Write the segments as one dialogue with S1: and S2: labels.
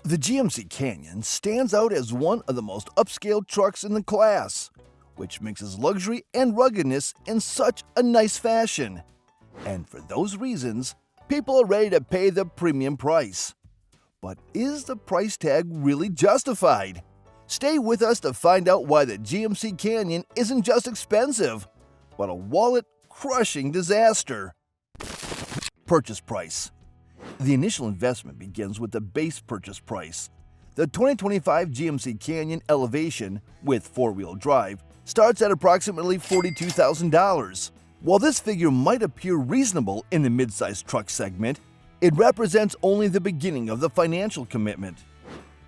S1: The GMC Canyon stands out as one of the most upscale trucks in the class, which mixes luxury and ruggedness in such a nice fashion. And for those reasons, people are ready to pay the premium price. But is the price tag really justified? Stay with us to find out why the GMC Canyon isn't just expensive, but a wallet-crushing disaster. Purchase price. The initial investment begins with the base purchase price. The 2025 GMC Canyon Elevation with four-wheel drive starts at approximately $42,000. While this figure might appear reasonable in the midsize truck segment, it represents only the beginning of the financial commitment.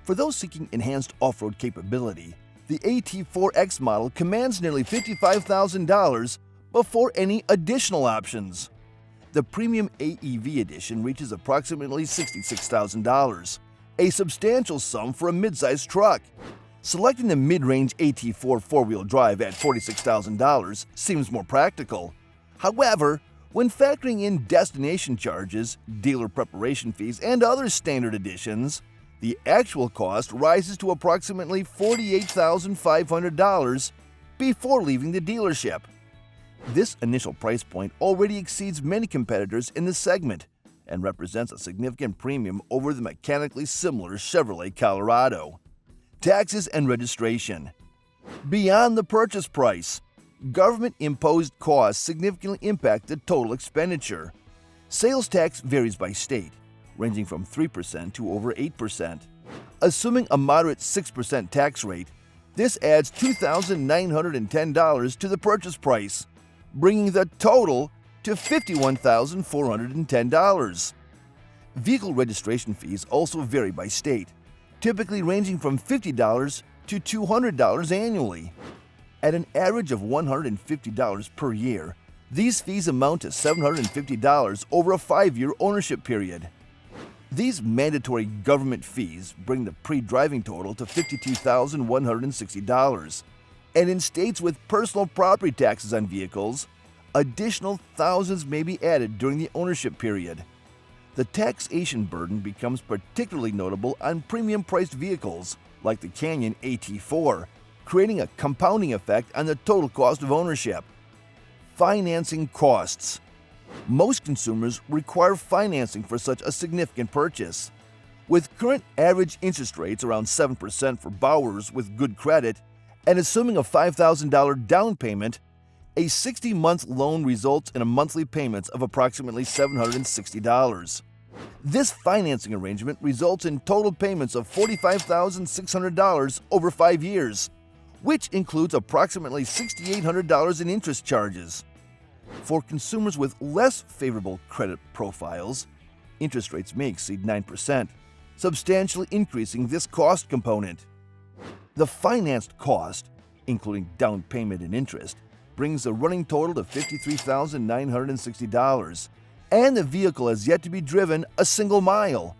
S1: For those seeking enhanced off-road capability, the AT4X model commands nearly $55,000 before any additional options. The Premium AEV edition reaches approximately $66,000, a substantial sum for a midsize truck. Selecting the mid-range AT4 four-wheel drive at $46,000 seems more practical. However, when factoring in destination charges, dealer preparation fees, and other standard additions, the actual cost rises to approximately $48,500 before leaving the dealership. This initial price point already exceeds many competitors in the segment and represents a significant premium over the mechanically similar Chevrolet Colorado. Taxes and registration. Beyond the purchase price, government-imposed costs significantly impact the total expenditure. Sales tax varies by state, ranging from 3% to over 8%. Assuming a moderate 6% tax rate, this adds $2,910 to the purchase price, bringing the total to $51,410. Vehicle registration fees also vary by state, typically ranging from $50 to $200 annually. At an average of $150 per year, these fees amount to $750 over a 5-year ownership period. These mandatory government fees bring the pre-driving total to $52,160. And in states with personal property taxes on vehicles, additional thousands may be added during the ownership period. The taxation burden becomes particularly notable on premium-priced vehicles like the Canyon AT4, creating a compounding effect on the total cost of ownership. Financing costs. Most consumers require financing for such a significant purchase. With current average interest rates around 7% for borrowers with good credit, and assuming a $5,000 down payment, a 60-month loan results in a monthly payments of approximately $760. This financing arrangement results in total payments of $45,600 over 5 years, which includes approximately $6,800 in interest charges. For consumers with less favorable credit profiles, interest rates may exceed 9%, substantially increasing this cost component. The financed cost, including down payment and interest, brings the running total to $53,960, and the vehicle has yet to be driven a single mile.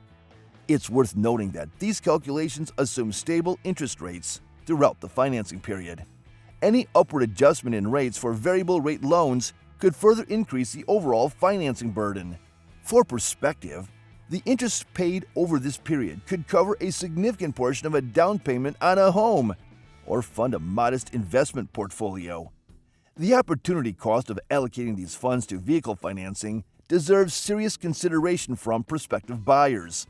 S1: It's worth noting that these calculations assume stable interest rates throughout the financing period. Any upward adjustment in rates for variable rate loans could further increase the overall financing burden. For perspective, the interest paid over this period could cover a significant portion of a down payment on a home or fund a modest investment portfolio. The opportunity cost of allocating these funds to vehicle financing deserves serious consideration from prospective buyers.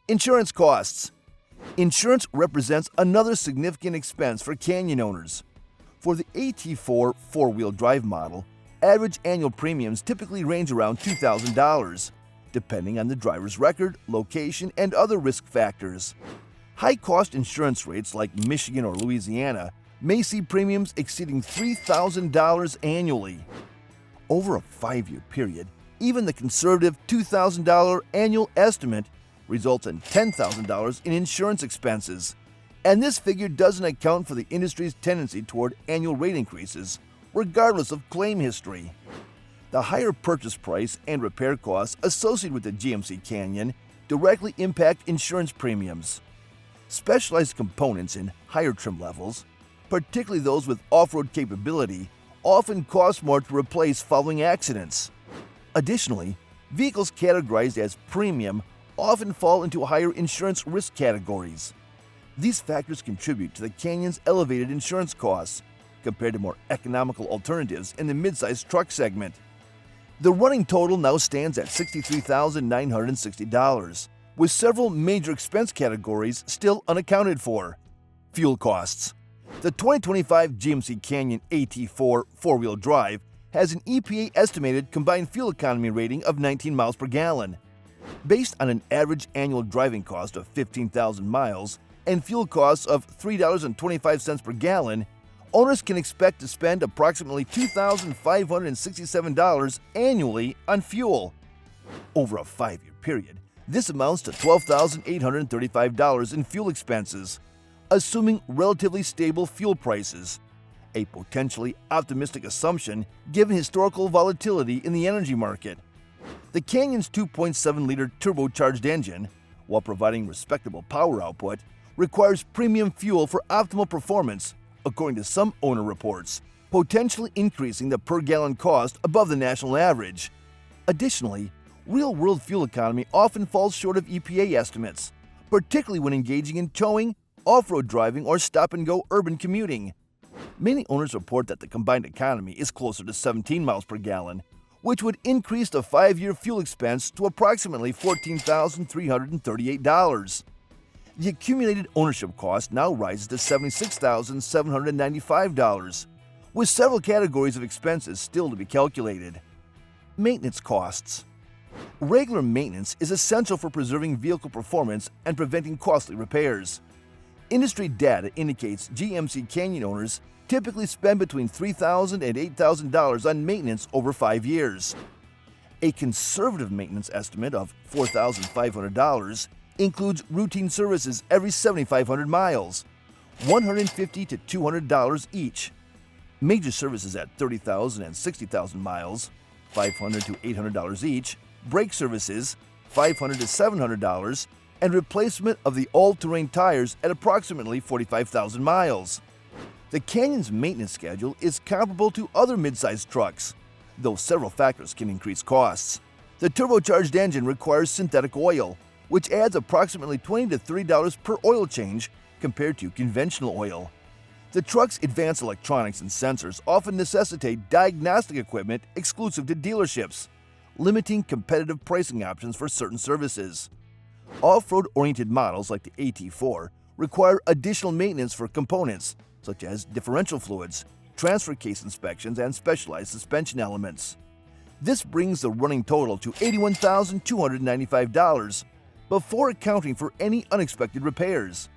S1: Insurance costs. Insurance represents another significant expense for Canyon owners. For the AT4 four-wheel drive model, average annual premiums typically range around $2,000, depending on the driver's record, location, and other risk factors. High-cost insurance rates like Michigan or Louisiana may see premiums exceeding $3,000 annually. Over a 5-year period, even the conservative $2,000 annual estimate results in $10,000 in insurance expenses. And this figure doesn't account for the industry's tendency toward annual rate increases, regardless of claim history. The higher purchase price and repair costs associated with the GMC Canyon directly impact insurance premiums. Specialized components in higher trim levels, particularly those with off-road capability, often cost more to replace following accidents. Additionally, vehicles categorized as premium often fall into higher insurance risk categories. These factors contribute to the Canyon's elevated insurance costs compared to more economical alternatives in the midsize truck segment. The running total now stands at $63,960, with several major expense categories still unaccounted for. Fuel costs. The 2025 GMC Canyon AT4 four-wheel drive has an EPA estimated combined fuel economy rating of 19 miles per gallon. Based on an average annual driving cost of 15,000 miles and fuel costs of $3.25 per gallon, owners can expect to spend approximately $2,567 annually on fuel. Over a 5-year period, this amounts to $12,835 in fuel expenses, assuming relatively stable fuel prices, a potentially optimistic assumption given historical volatility in the energy market. The Canyon's 2.7-liter turbocharged engine, while providing respectable power output, requires premium fuel for optimal performance, according to some owner reports, potentially increasing the per-gallon cost above the national average. Additionally, real-world fuel economy often falls short of EPA estimates, particularly when engaging in towing, off-road driving, or stop-and-go urban commuting. Many owners report that the combined economy is closer to 17 miles per gallon, which would increase the 5-year fuel expense to approximately $14,338. The accumulated ownership cost now rises to $76,795, with several categories of expenses still to be calculated. Maintenance costs. Regular maintenance is essential for preserving vehicle performance and preventing costly repairs. Industry data indicates GMC Canyon owners typically spend between $3,000 and $8,000 on maintenance over 5 years. A conservative maintenance estimate of $4,500 includes routine services every 7,500 miles, $150 to $200 each. Major services at 30,000 and 60,000 miles, $500 to $800 each, brake services, $500 to $700, and replacement of the all-terrain tires at approximately 45,000 miles. The Canyon's maintenance schedule is comparable to other mid-sized trucks, though several factors can increase costs. The turbocharged engine requires synthetic oil, which adds approximately $20 to $30 per oil change compared to conventional oil. The truck's advanced electronics and sensors often necessitate diagnostic equipment exclusive to dealerships, limiting competitive pricing options for certain services. Off-road-oriented models like the AT4 require additional maintenance for components such as differential fluids, transfer case inspections, and specialized suspension elements. This brings the running total to $81,295 before accounting for any unexpected repairs.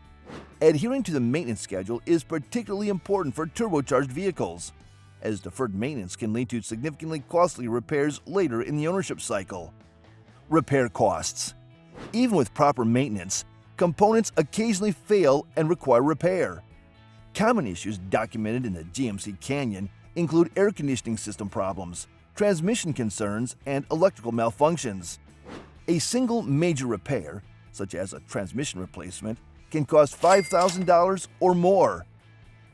S1: Adhering to the maintenance schedule is particularly important for turbocharged vehicles, as deferred maintenance can lead to significantly costly repairs later in the ownership cycle. Repair costs. Even with proper maintenance, components occasionally fail and require repair. Common issues documented in the GMC Canyon include air conditioning system problems, transmission concerns, and electrical malfunctions. A single major repair, such as a transmission replacement, can cost $5,000 or more.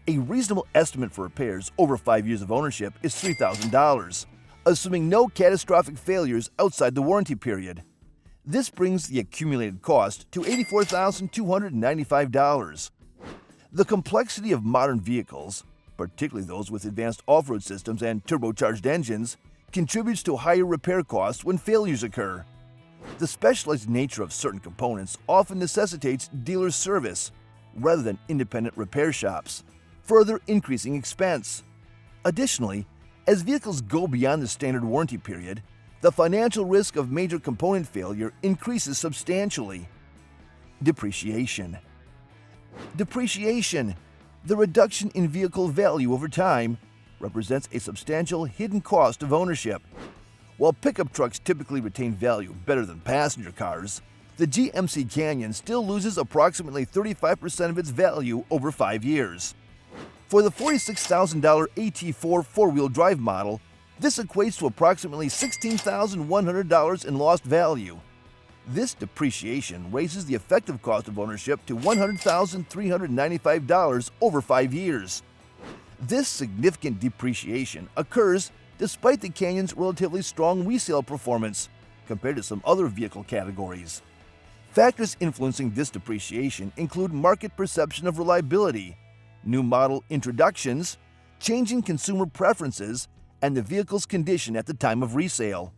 S1: A reasonable estimate for repairs over 5 years of ownership is $3,000, assuming no catastrophic failures outside the warranty period. This brings the accumulated cost to $84,295. The complexity of modern vehicles, particularly those with advanced off-road systems and turbocharged engines, contributes to higher repair costs when failures occur. The specialized nature of certain components often necessitates dealer service rather than independent repair shops, further increasing expense. Additionally, as vehicles go beyond the standard warranty period, the financial risk of major component failure increases substantially. Depreciation. Depreciation, the reduction in vehicle value over time, represents a substantial hidden cost of ownership. While pickup trucks typically retain value better than passenger cars, the GMC Canyon still loses approximately 35% of its value over 5 years. For the $46,000 AT4 four-wheel drive model, this equates to approximately $16,100 in lost value. This depreciation raises the effective cost of ownership to $100,395 over 5 years. This significant depreciation occurs despite the Canyon's relatively strong resale performance compared to some other vehicle categories. Factors influencing this depreciation include market perception of reliability, new model introductions, changing consumer preferences, and the vehicle's condition at the time of resale.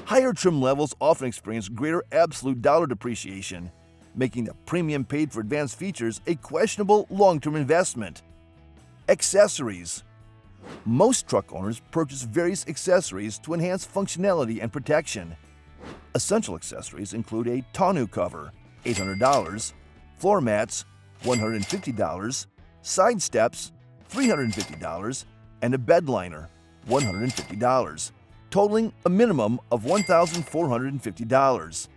S1: Higher trim levels often experience greater absolute dollar depreciation, making the premium paid for advanced features a questionable long-term investment. Accessories. Most truck owners purchase various accessories to enhance functionality and protection. Essential accessories include a tonneau cover, $800, floor mats, $150, side steps, $350, and a bed liner, $150, totaling a minimum of $1,450.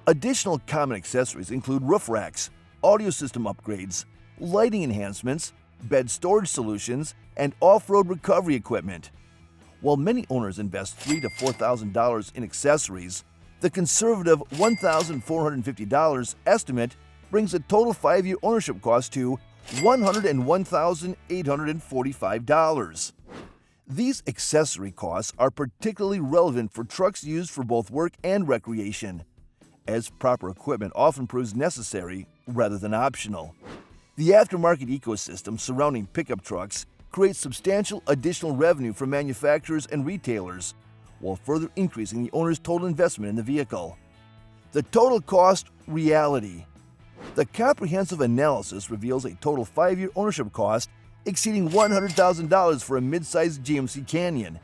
S1: Additional common accessories include roof racks, audio system upgrades, lighting enhancements, bed storage solutions, and off-road recovery equipment. While many owners invest $3,000 to $4,000 in accessories, the conservative $1,450 estimate brings the total 5-year ownership cost to $101,845. These accessory costs are particularly relevant for trucks used for both work and recreation, as proper equipment often proves necessary rather than optional. The aftermarket ecosystem surrounding pickup trucks creates substantial additional revenue for manufacturers and retailers, while further increasing the owner's total investment in the vehicle. The total cost reality. The comprehensive analysis reveals a total 5-year ownership cost exceeding $100,000 for a mid-sized GMC Canyon.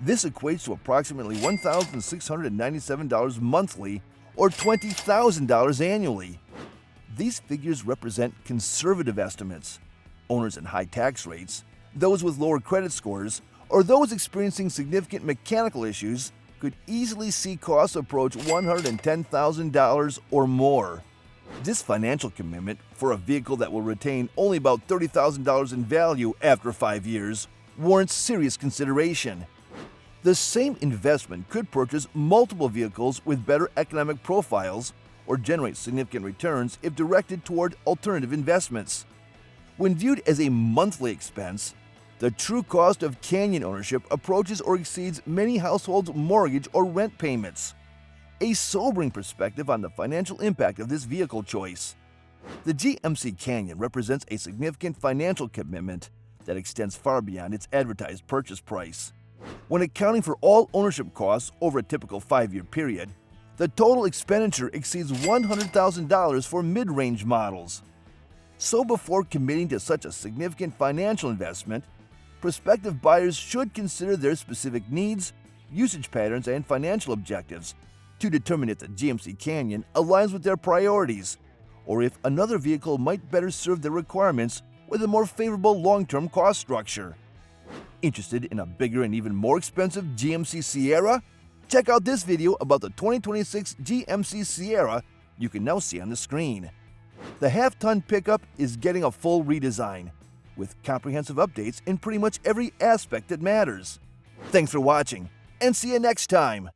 S1: This equates to approximately $1,697 monthly or $20,000 annually. These figures represent conservative estimates. Owners in high tax rates, those with lower credit scores, or those experiencing significant mechanical issues could easily see costs approach $110,000 or more. This financial commitment for a vehicle that will retain only about $30,000 in value after 5 years warrants serious consideration. The same investment could purchase multiple vehicles with better economic profiles or generate significant returns if directed toward alternative investments. When viewed as a monthly expense, the true cost of Canyon ownership approaches or exceeds many households' mortgage or rent payments. A sobering perspective on the financial impact of this vehicle choice. The GMC Canyon represents a significant financial commitment that extends far beyond its advertised purchase price. When accounting for all ownership costs over a typical 5-year period, the total expenditure exceeds $100,000 for mid-range models. So before committing to such a significant financial investment, prospective buyers should consider their specific needs, usage patterns, and financial objectives to determine if the GMC Canyon aligns with their priorities, or if another vehicle might better serve their requirements with a more favorable long-term cost structure. Interested in a bigger and even more expensive GMC Sierra? Check out this video about the 2026 GMC Sierra you can now see on the screen. The half-ton pickup is getting a full redesign, with comprehensive updates in pretty much every aspect that matters. Thanks for watching, and see you next time!